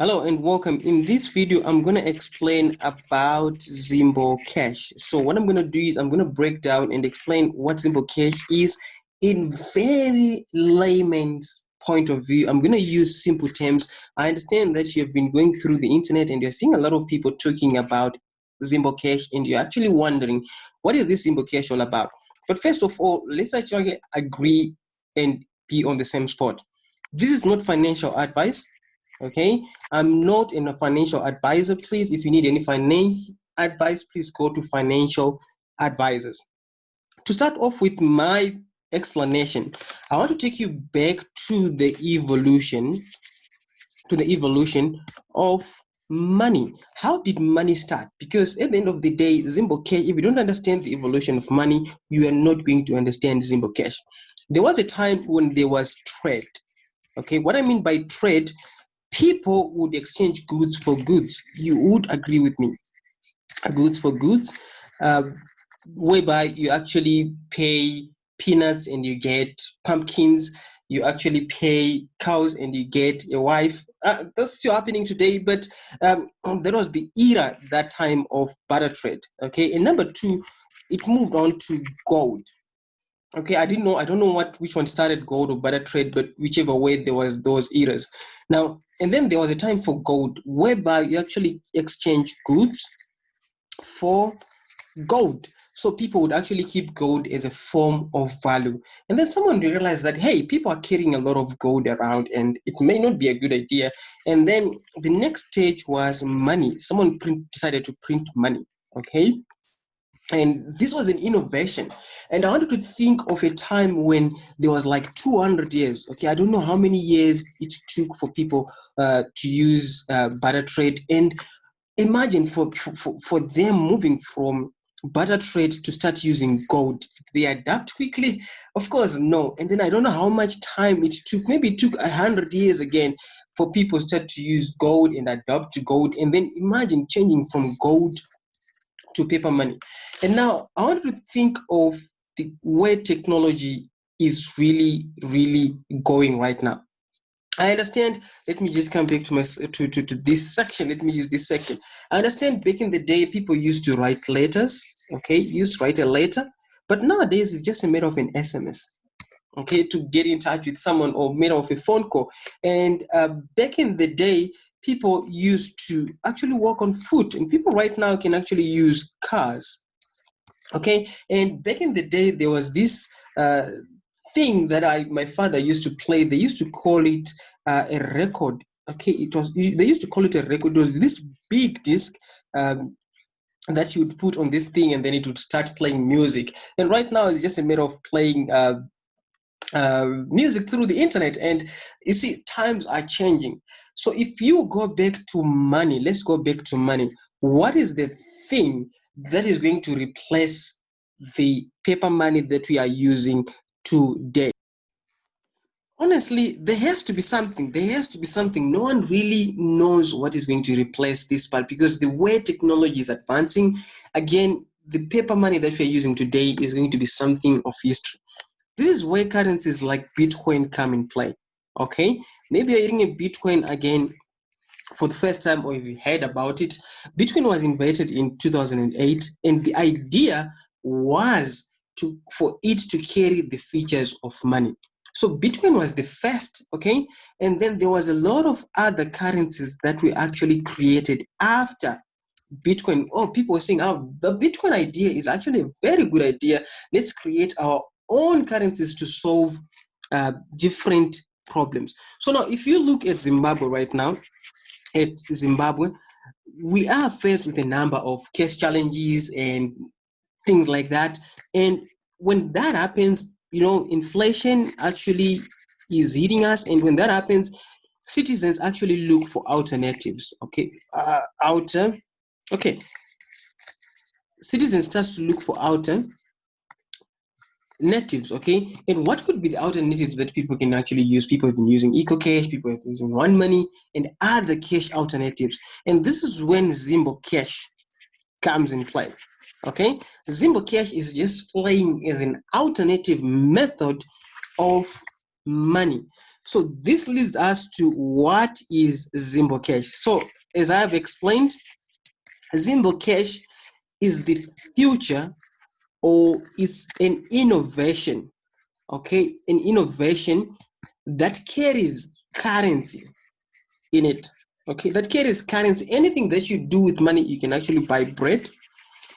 Hello and welcome. In this video, I'm going to explain about Zimbocash. So what I'm going to do is I'm going to break down and explain what Zimbocash is in very layman's point of view. I'm going to use simple terms. I understand that you have been going through the internet and you're seeing a lot of people talking about Zimbocash and you're actually wondering, what is this Zimbocash all about? But first of all, let's actually agree and be on the same spot. This is not financial advice. Okay, I'm not a financial advisor. Please, if you need any finance advice, please go to financial advisors. To start off with my explanation, I want to take you back to the evolution of money. How did money start? Because at the end of the day, Zimbocash, if you don't understand the evolution of money, you are not going to understand Zimbocash. There was a time when there was trade. Okay, what I mean by trade, people would exchange goods for goods. You would agree with me. Goods for goods, whereby you actually pay peanuts and you get pumpkins. You actually pay cows and you get a wife. That's still happening today, but that was the era, that time of barter trade. Okay, and number two, it moved on to gold. Okay, I don't know which one started, gold or barter trade, but whichever way, there was those eras. Now, and then there was a time for gold, whereby you actually exchange goods for gold. So people would actually keep gold as a form of value. And then someone realized that, hey, people are carrying a lot of gold around and it may not be a good idea. And then the next stage was money. Someone decided to print money. Okay, and this was an innovation. And I wanted to think of a time when there was like 200 years. Okay, I don't know how many years it took for people to use barter trade. And imagine for them moving from barter trade to start using gold. Did they adapt quickly? Of course, no. And then I don't know how much time it took. Maybe it took 100 years again for people to start to use gold and adapt to gold. And then imagine changing from gold to paper money. And now I want to think of the where technology is really going right now. I understand. Let me just come back to my to this section. Let me use this section. I understand back in the day people used to write letters. Okay, used to write a letter, but nowadays it's just a matter of an SMS. Okay, to get in touch with someone or matter of a phone call. And back in the day, people used to actually walk on foot, and people right now can actually use cars. Okay, and back in the day, there was this thing that my father used to play. They used to call it a record. Okay, they used to call it a record. It was this big disc. That you would put on this thing and then it would start playing music. And right now it's just a matter of playing music through the internet. And you see, times are changing. So if you go back to money, let's go back to money. What is the thing that is going to replace the paper money that we are using today? Honestly, there has to be something. There has to be something. No one really knows what is going to replace this part, because the way technology is advancing, again, the paper money that we are using today is going to be something of history. This is where currencies like Bitcoin come in play. Okay, maybe you're hearing a Bitcoin again for the first time, or if you heard about it. Bitcoin was invented in 2008, and the idea was for it to carry the features of money. So Bitcoin was the first, okay, and then there was a lot of other currencies that were actually created after Bitcoin. Oh, people were saying, oh, the Bitcoin idea is actually a very good idea. Let's create our own currencies to solve different problems. So now, if you look at Zimbabwe right now, we are faced with a number of cash challenges and things like that. And when that happens, inflation actually is hitting us. And when that happens, citizens actually look for alternatives. Okay, citizens start to look for alternatives. Okay, and what could be the alternatives that people can actually use? People have been using EcoCash, people have been using One Money, and other cash alternatives. And this is when Zimbocash comes in play. Okay, Zimbocash is just playing as an alternative method of money. So this leads us to what is Zimbocash. So as I have explained, Zimbocash is the future, or it's an innovation, okay? An innovation that carries currency in it, okay? That carries currency. Anything that you do with money, you can actually buy bread,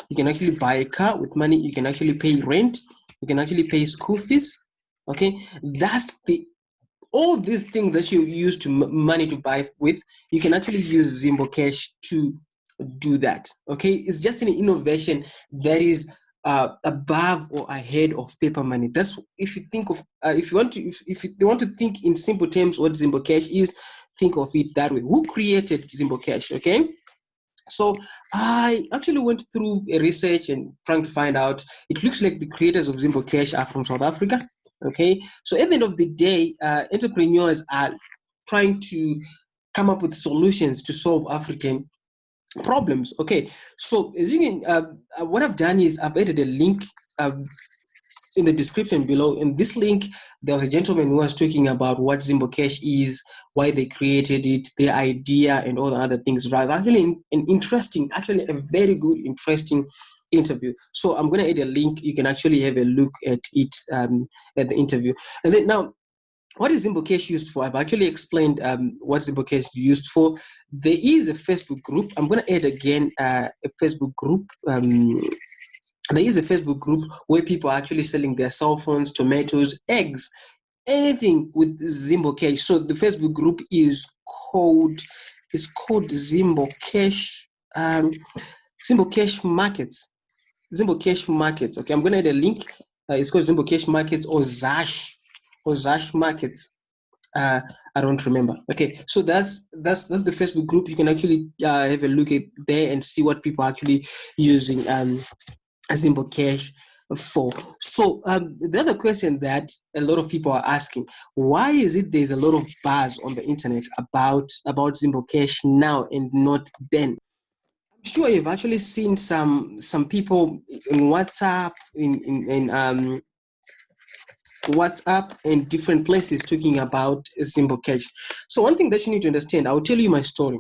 you can actually buy a car with money, you can actually pay rent, you can actually pay school fees, okay? That's the all these things that you use to money to buy with, you can actually use Zimbocash to do that, okay? It's just an innovation that is above or ahead of paper money. That's if you think of if you want to if you want to think in simple terms what Zimbocash is, think of it that way. Who created Zimbocash? Okay, so I actually went through a research and trying to find out. It looks like the creators of Zimbocash are from South Africa. Okay, so at the end of the day, entrepreneurs are trying to come up with solutions to solve African problems. Okay, so as you can, what I've done is I've added a link in the description below. In this link, there was a gentleman who was talking about what Zimbocash is, why they created it, their idea, and all the other things. Right? Actually, an interesting, actually a very good, interesting interview. So I'm going to add a link. You can actually have a look at it at the interview. And then now, what is Zimbocash used for? I've actually explained what Zimbocash is used for. There is a Facebook group. I'm going to add again a Facebook group. There is a Facebook group where people are actually selling their cell phones, tomatoes, eggs, anything with Zimbocash. So the Facebook group is called Zimbocash Zimbocash Markets. Zimbocash Markets. Okay, I'm going to add a link. It's called Zimbocash Markets or Zash Markets. I don't remember. Okay, so that's the Facebook group. You can actually have a look at there and see what people are actually using Zimbocash for. So the other question that a lot of people are asking: why is it there's a lot of buzz on the internet about Zimbocash now and not then? I'm sure you've actually seen some people in WhatsApp, in WhatsApp and different places talking about Zimbocash. So one thing that you need to understand, I'll tell you my story.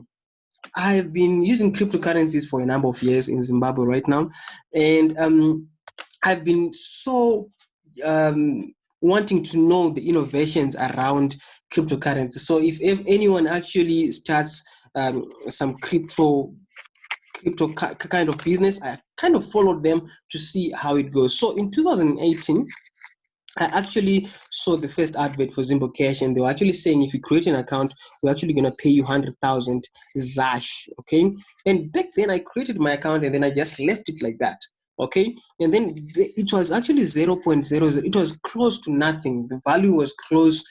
I've been using cryptocurrencies for a number of years in Zimbabwe right now, and I've been so wanting to know the innovations around cryptocurrency. So if anyone actually starts some crypto kind of business, I kind of followed them to see how it goes. So in 2018, I actually saw the first advert for Zimbocash, and they were actually saying if you create an account, we're actually going to pay you 100,000 zash. Okay, and back then I created my account and then I just left it like that. Okay, and then it was actually 0.00. It was close to nothing. The value was close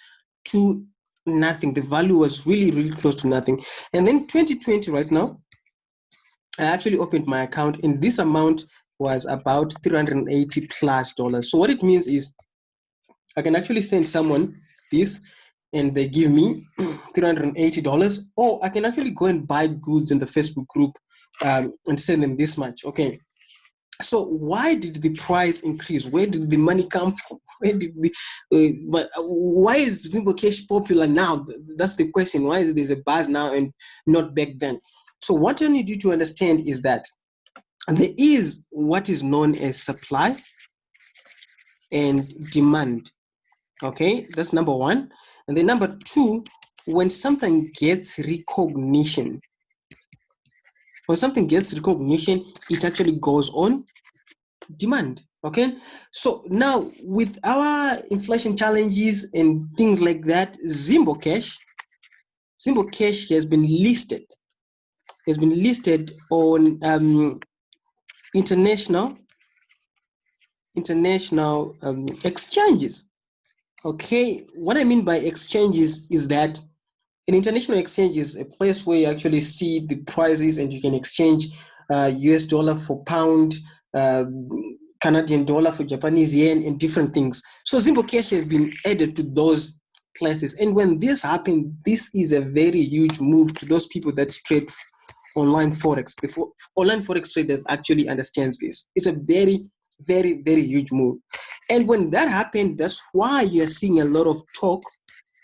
to nothing. The value was really close to nothing. And then 2020 right now, I actually opened my account, and this amount was about $380 plus. So what it means is I can actually send someone this and they give me $380, or I can actually go and buy goods in the Facebook group and send them this much. Okay. So why did the price increase? Where did the money come from? Where did the why is Zimbocash popular now? That's the question. Why is there's a buzz now and not back then? So what you need to understand is that there is what is known as supply and demand. Okay, that's number one. And then number two, when something gets recognition, it actually goes on demand. Okay, so now with our inflation challenges and things like that, Zimbocash has been listed on international exchanges. Okay, what I mean by exchanges is that an international exchange is a place where you actually see the prices and you can exchange US dollar for pound, Canadian dollar for Japanese yen, and different things. So Zimbocash has been added to those places. And when this happened, this is a very huge move to those people that trade online forex. The online forex traders actually understands this. It's a very huge move. And when that happened, that's why you're seeing a lot of talk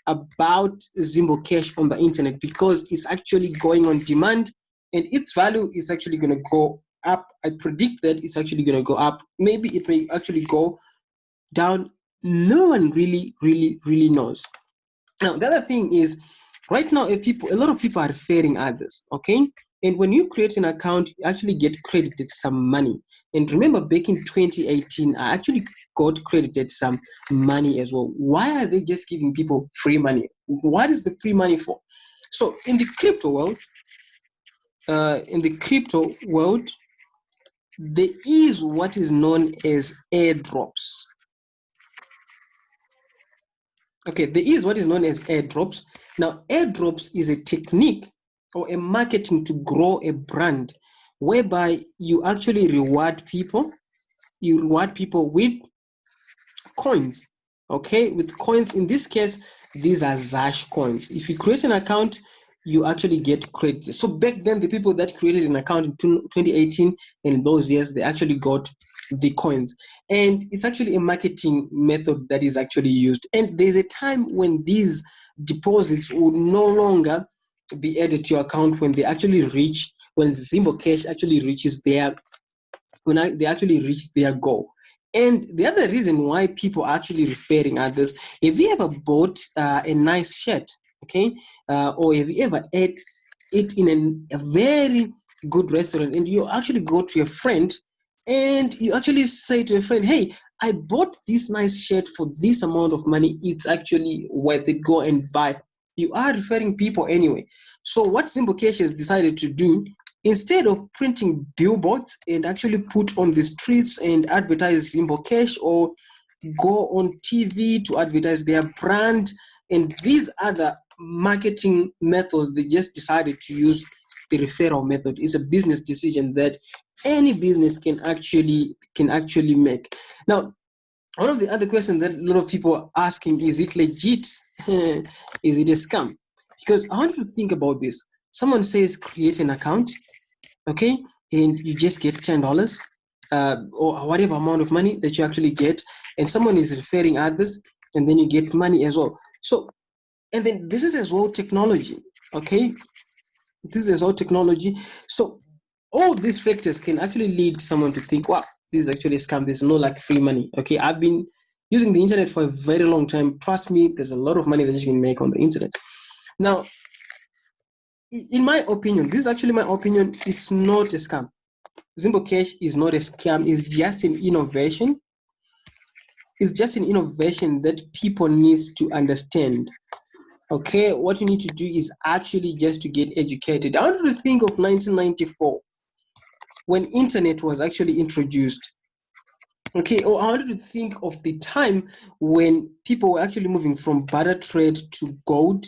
about Zimbocash on the internet because it's actually going on demand and its value is actually going to go up. I predict that it's actually going to go up. Maybe it may actually go down. No one really knows. Now, the other thing is, right now, a lot of people are referring others, okay? And when you create an account, you actually get credited some money. And remember, back in 2018, I actually got credited some money as well. Why are they just giving people free money? What is the free money for? So in the crypto world, there is what is known as airdrops. Okay, there is what is known as airdrops. Now, airdrops is a technique or a marketing to grow a brand whereby you actually reward people. You reward people with coins. Okay, with coins. In this case, these are zash coins. If you create an account, you actually get credit. So back then, the people that created an account in 2018 and in those years, they actually got the coins. And it's actually a marketing method that is actually used. And there's a time when these deposits will no longer be added to your account when they actually reach, when Zimbocash actually reaches their, they actually reach their goal. And the other reason why people are actually referring others, if you ever bought a nice shirt, okay, or if you ever ate it in a very good restaurant and you actually go to your friend and you actually say to a friend, hey, I bought this nice shirt for this amount of money, it's actually worth it, go and buy. You are referring people anyway. So what Zimbocash has decided to do, instead of printing billboards and actually put on the streets and advertise Zimbocash or go on TV to advertise their brand and these other marketing methods, they just decided to use the referral method. It's a business decision that any business can actually make. Now, one of the other questions that a lot of people are asking, is it legit? Is it a scam? Because I want you to think about this. Someone says create an account, okay, and you just get $10 or whatever amount of money that you actually get, and someone is referring others, and then you get money as well. So, and then this is as well technology, okay? This is as well technology. So all these factors can actually lead someone to think, wow, this is actually a scam. There's no like free money. Okay, I've been using the internet for a very long time. Trust me, there's a lot of money that you can make on the internet. Now, in my opinion, this is actually my opinion, it's not a scam. Zimbocash is not a scam, it's just an innovation. It's just an innovation that people need to understand. Okay, what you need to do is actually just to get educated. I want to think of 1994 when internet was actually introduced. Okay, or I wanted to think of the time when people were actually moving from barter trade to gold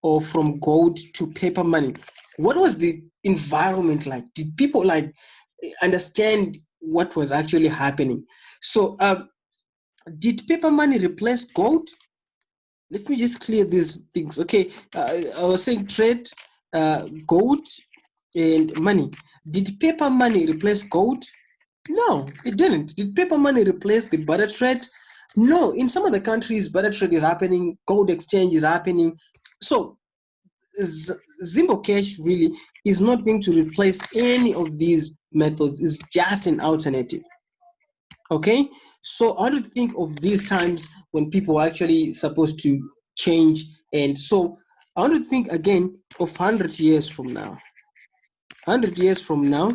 or from gold to paper money. What was the environment like? Did people like understand what was actually happening? So did paper money replace gold? Let me just clear these things. Okay, I was saying trade, gold and money. Did paper money replace gold? No, it didn't. Did paper money replace the barter trade? No, in some of the countries, barter trade is happening, gold exchange is happening. So Zimbocash really is not going to replace any of these methods. It's just an alternative. Okay, so I want to think of these times when people are actually supposed to change, and so I want to think again of 100 years from now. 100 years from now,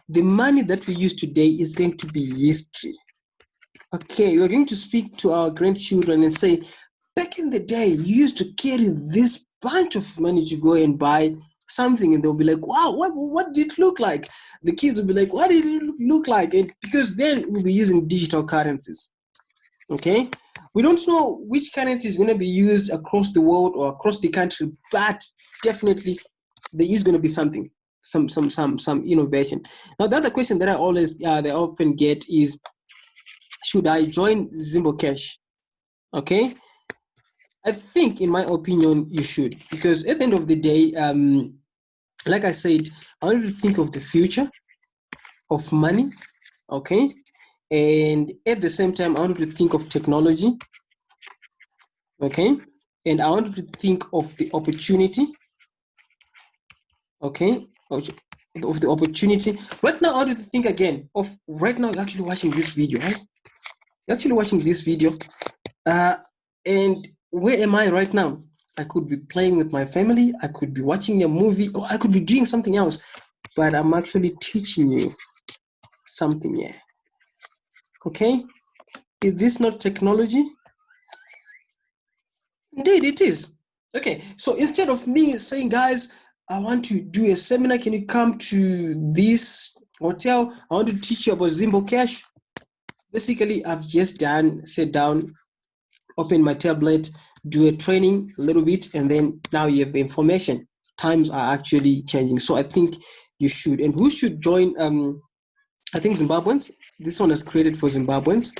the money that we use today is going to be history. Okay, we're going to speak to our grandchildren and say, back in the day, you used to carry this bunch of money to go and buy something, and they'll be like, wow, what did it look like? The kids will be like, what did it look like? And because then we'll be using digital currencies. Okay, we don't know which currency is going to be used across the world or across the country, but definitely there is going to be something, some innovation. Now, the other question that they often get is, should I join Zimbocash? Okay, I think, in my opinion, you should, because at the end of the day, like I said, I want you to think of the future of money, okay, and at the same time, I want you to think of technology, okay, and I want you to think of the opportunity. Okay, of the opportunity. Right now, I want you to think again of right now. You're actually watching this video, right? You're actually watching this video, and where am I right now? I could be playing with my family. I could be watching a movie, or I could be doing something else. But I'm actually teaching you something here. Okay, is this not technology? Indeed, it is. Okay, so instead of me saying, guys, I want to do a seminar, can you come to this hotel? I want to teach you about Zimbocash. Basically, I've just sit down, open my tablet, do a training a little bit, and then now you have the information. Times are actually changing. So I think you should. And who should join? I think Zimbabweans. This one is created for Zimbabweans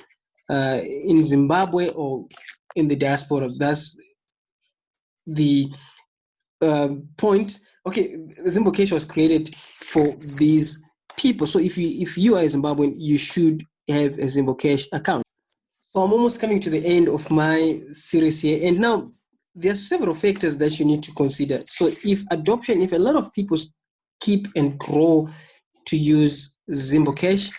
in Zimbabwe or in the diaspora. That's the point. Okay, Zimbocash was created for these people. So if you are a Zimbabwean, you should have a Zimbocash account. So I'm almost coming to the end of my series here, and now there are several factors that you need to consider. So if a lot of people keep and grow to use Zimbocash,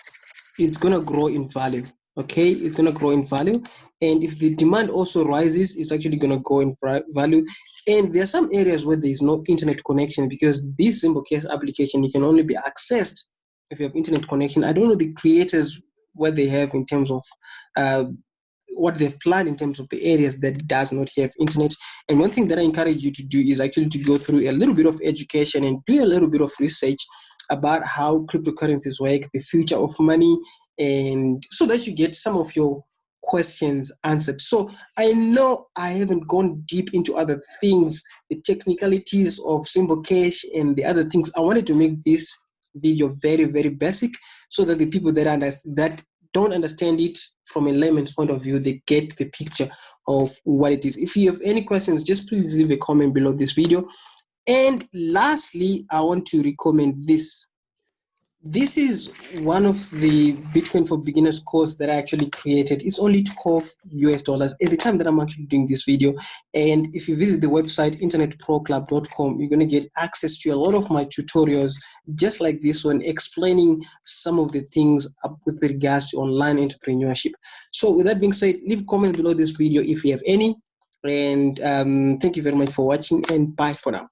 it's gonna grow in value. Okay, it's gonna grow in value, and if the demand also rises, it's actually gonna go in value. And there are some areas where there is no internet connection, because this Zimbocash application, it can only be accessed if you have internet connection. I don't know the creators what they have in terms of what they've planned in terms of the areas that does not have internet. And one thing that I encourage you to do is actually to go through a little bit of education and do a little bit of research about how cryptocurrencies work, the future of money, and so that you get some of your questions answered. So I know I haven't gone deep into other things, the technicalities of Zimbocash and the other things. I wanted to make this video very, very basic, so that the people that don't understand it from a layman's point of view, they get the picture of what it is. If you have any questions, just please leave a comment below this video. And lastly, I want to recommend this. This is one of the Bitcoin for Beginners course that I actually created. It's only $12 at the time that I'm actually doing this video. And if you visit the website internetproclub.com, you're going to get access to a lot of my tutorials, just like this one, explaining some of the things with regards to online entrepreneurship. So with that being said, leave comments below this video if you have any. And thank you very much for watching, and bye for now.